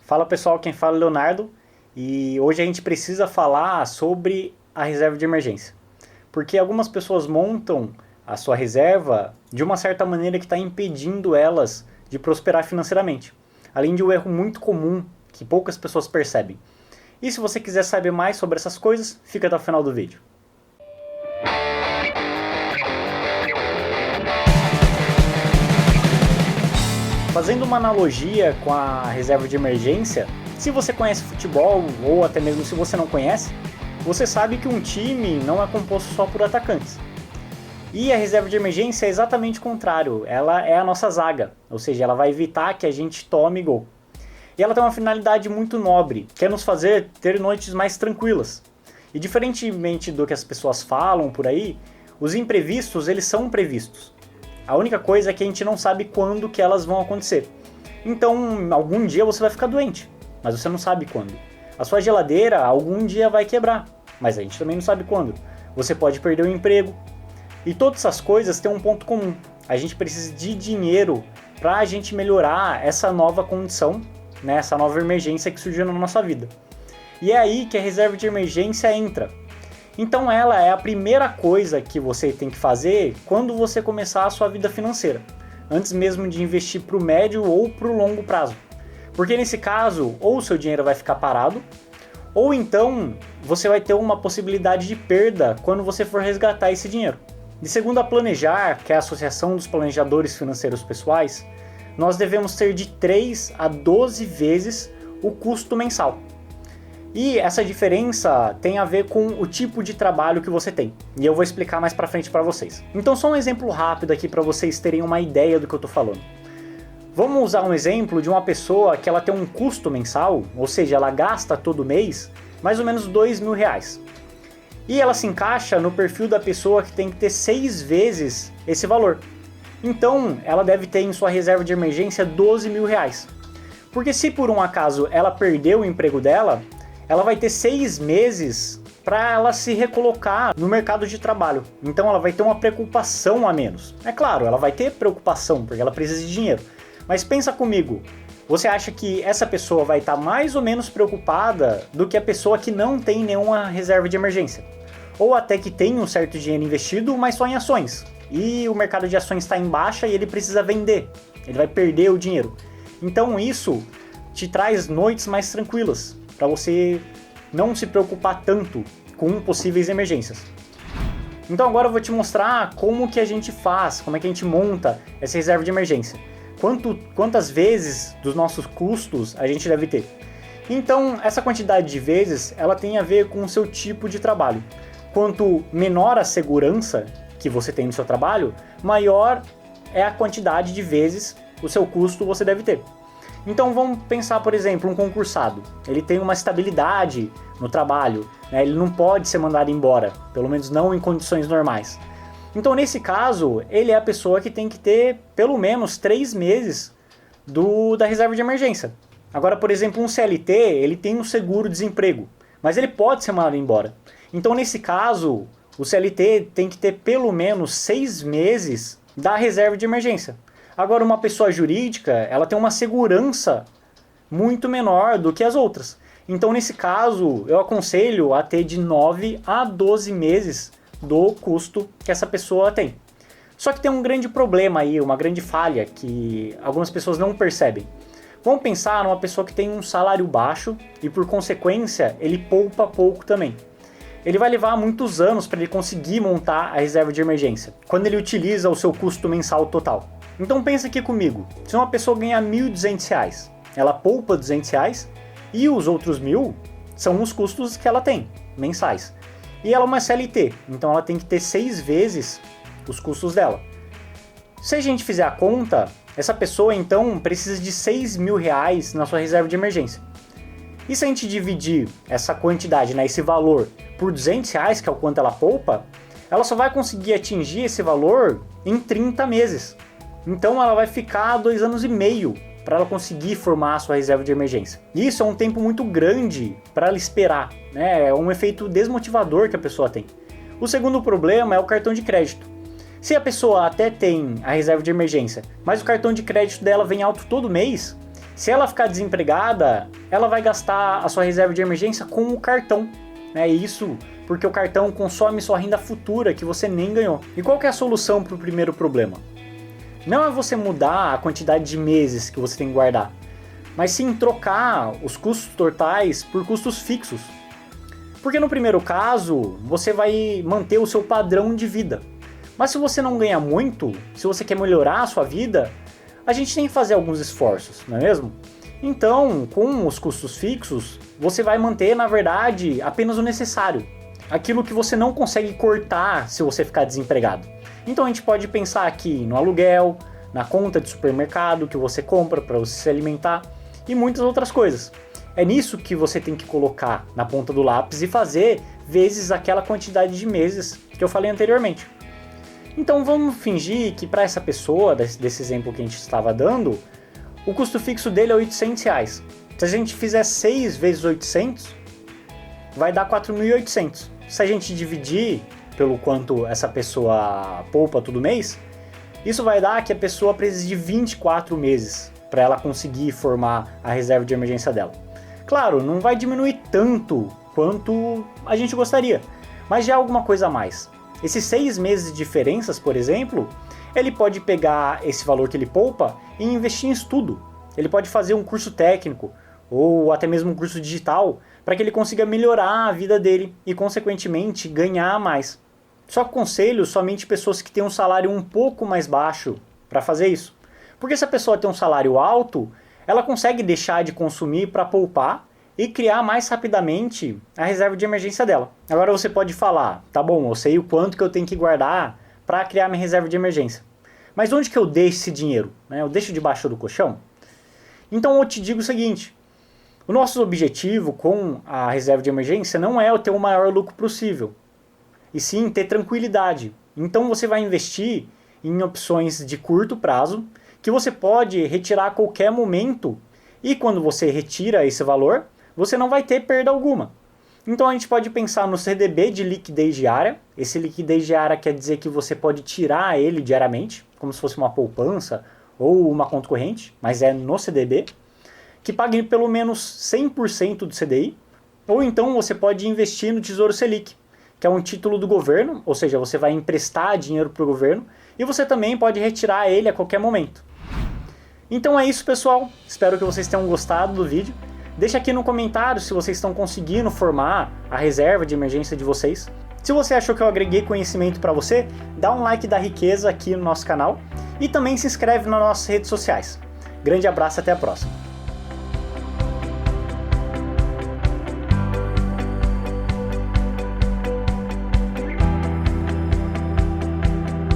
Fala pessoal, quem fala é o Leonardo e hoje a gente precisa falar sobre a reserva de emergência. Porque algumas pessoas montam a sua reserva de uma certa maneira que está impedindo elas de prosperar financeiramente. Além de um erro muito comum que poucas pessoas percebem. E se você quiser saber mais sobre essas coisas, fica até o final do vídeo. Fazendo uma analogia com a reserva de emergência, se você conhece futebol ou até mesmo se você não conhece, você sabe que um time não é composto só por atacantes. E a reserva de emergência é exatamente o contrário, ela é a nossa zaga, ou seja, ela vai evitar que a gente tome gol. E ela tem uma finalidade muito nobre, que é nos fazer ter noites mais tranquilas. E diferentemente do que as pessoas falam por aí, os imprevistos eles são previstos. A única coisa é que a gente não sabe quando que elas vão acontecer. Então, algum dia você vai ficar doente, mas você não sabe quando. A sua geladeira algum dia vai quebrar, mas a gente também não sabe quando. Você pode perder o emprego. E todas essas coisas têm um ponto comum. A gente precisa de dinheiro para a gente melhorar essa nova condição, né, essa nova emergência que surgiu na nossa vida. E é aí que a reserva de emergência entra. Então ela é a primeira coisa que você tem que fazer quando você começar a sua vida financeira, antes mesmo de investir para o médio ou para o longo prazo. Porque nesse caso, ou o seu dinheiro vai ficar parado, ou então você vai ter uma possibilidade de perda quando você for resgatar esse dinheiro. E segundo a Planejar, que é a Associação dos Planejadores Financeiros Pessoais, nós devemos ter de 3 a 12 vezes o custo mensal. E essa diferença tem a ver com o tipo de trabalho que você tem. E eu vou explicar mais pra frente pra vocês. Então só um exemplo rápido aqui para vocês terem uma ideia do que eu tô falando. Vamos usar um exemplo de uma pessoa que ela tem um custo mensal, ou seja, ela gasta todo mês mais ou menos R$2.000. E ela se encaixa no perfil da pessoa que tem que ter 6 vezes esse valor. Então ela deve ter em sua reserva de emergência R$12.000. Porque se por um acaso ela perdeu o emprego dela, ela vai ter 6 meses para ela se recolocar no mercado de trabalho. Então ela vai ter uma preocupação a menos. É claro, ela vai ter preocupação, porque ela precisa de dinheiro. Mas pensa comigo, você acha que essa pessoa vai estar mais ou menos preocupada do que a pessoa que não tem nenhuma reserva de emergência? Ou até que tem um certo dinheiro investido, mas só em ações. E o mercado de ações está em baixa e ele precisa vender. Ele vai perder o dinheiro. Então isso te traz noites mais tranquilas, para você não se preocupar tanto com possíveis emergências. Então agora eu vou te mostrar como que a gente faz, como é que a gente monta essa reserva de emergência. Quantas vezes dos nossos custos a gente deve ter. Então essa quantidade de vezes ela tem a ver com o seu tipo de trabalho. Quanto menor a segurança que você tem no seu trabalho, maior é a quantidade de vezes o seu custo você deve ter. Então vamos pensar, por exemplo, um concursado. Ele tem uma estabilidade no trabalho, né? Ele não pode ser mandado embora, pelo menos não em condições normais. Então nesse caso, ele é a pessoa que tem que ter pelo menos 3 meses da reserva de emergência. Agora, por exemplo, um CLT, ele tem um seguro-desemprego, mas ele pode ser mandado embora. Então nesse caso, o CLT tem que ter pelo menos 6 meses da reserva de emergência. Agora, uma pessoa jurídica, ela tem uma segurança muito menor do que as outras. Então, nesse caso, eu aconselho a ter de 9 a 12 meses do custo que essa pessoa tem. Só que tem um grande problema aí, uma grande falha que algumas pessoas não percebem. Vamos pensar numa pessoa que tem um salário baixo e, por consequência, ele poupa pouco também. Ele vai levar muitos anos para ele conseguir montar a reserva de emergência, quando ele utiliza o seu custo mensal total. Então pensa aqui comigo, se uma pessoa ganhar R$1.200, ela poupa R$200 e os outros 1.000 são os custos que ela tem, mensais. E ela é uma CLT, então ela tem que ter 6 vezes os custos dela. Se a gente fizer a conta, essa pessoa então precisa de R$6.000 na sua reserva de emergência. E se a gente dividir essa quantidade, né, esse valor, por R$200, que é o quanto ela poupa, ela só vai conseguir atingir esse valor em 30 meses. Então ela vai ficar 2 anos e meio para ela conseguir formar a sua reserva de emergência. E isso é um tempo muito grande para ela esperar, né? É um efeito desmotivador que a pessoa tem. O segundo problema é o cartão de crédito. Se a pessoa até tem a reserva de emergência, mas o cartão de crédito dela vem alto todo mês, Se ela ficar desempregada, ela vai gastar a sua reserva de emergência com o cartão, né? Isso porque o cartão consome sua renda futura que você nem ganhou. E qual que é a solução para o primeiro problema? Não é você mudar a quantidade de meses que você tem que guardar, mas sim trocar os custos totais por custos fixos. Porque no primeiro caso, você vai manter o seu padrão de vida. Mas se você não ganha muito, se você quer melhorar a sua vida, a gente tem que fazer alguns esforços, não é mesmo? Então, com os custos fixos, você vai manter, na verdade, apenas o necessário. Aquilo que você não consegue cortar se você ficar desempregado. Então a gente pode pensar aqui no aluguel, na conta de supermercado que você compra para você se alimentar e muitas outras coisas. É nisso que você tem que colocar na ponta do lápis e fazer vezes aquela quantidade de meses que eu falei anteriormente. Então vamos fingir que para essa pessoa, desse exemplo que a gente estava dando, o custo fixo dele é R$800. Se a gente fizer 6 vezes 800, vai dar 4.800. Se a gente dividir pelo quanto essa pessoa poupa todo mês, isso vai dar que a pessoa precisa de 24 meses para ela conseguir formar a reserva de emergência dela. Claro, não vai diminuir tanto quanto a gente gostaria, mas já é alguma coisa a mais. Esses 6 meses de diferenças, por exemplo, ele pode pegar esse valor que ele poupa e investir em estudo. Ele pode fazer um curso técnico ou até mesmo um curso digital para que ele consiga melhorar a vida dele e, consequentemente, ganhar mais. Só aconselho somente pessoas que têm um salário um pouco mais baixo para fazer isso. Porque se a pessoa tem um salário alto, ela consegue deixar de consumir para poupar e criar mais rapidamente a reserva de emergência dela. Agora você pode falar, tá bom, eu sei o quanto que eu tenho que guardar para criar minha reserva de emergência. Mas onde que eu deixo esse dinheiro? Eu deixo debaixo do colchão? Então eu te digo o seguinte, o nosso objetivo com a reserva de emergência não é ter o maior lucro possível, e sim ter tranquilidade. Então você vai investir em opções de curto prazo, que você pode retirar a qualquer momento, e quando você retira esse valor, você não vai ter perda alguma. Então a gente pode pensar no CDB de liquidez diária. Esse liquidez diária quer dizer que você pode tirar ele diariamente, como se fosse uma poupança ou uma conta corrente, mas é no CDB, que pague pelo menos 100% do CDI, ou então você pode investir no Tesouro Selic, que é um título do governo, ou seja, você vai emprestar dinheiro para o governo, e você também pode retirar ele a qualquer momento. Então é isso, pessoal, espero que vocês tenham gostado do vídeo. Deixa aqui no comentário se vocês estão conseguindo formar a reserva de emergência de vocês. Se você achou que eu agreguei conhecimento para você, dá um like da riqueza aqui no nosso canal e também se inscreve nas nossas redes sociais. Grande abraço, até a próxima!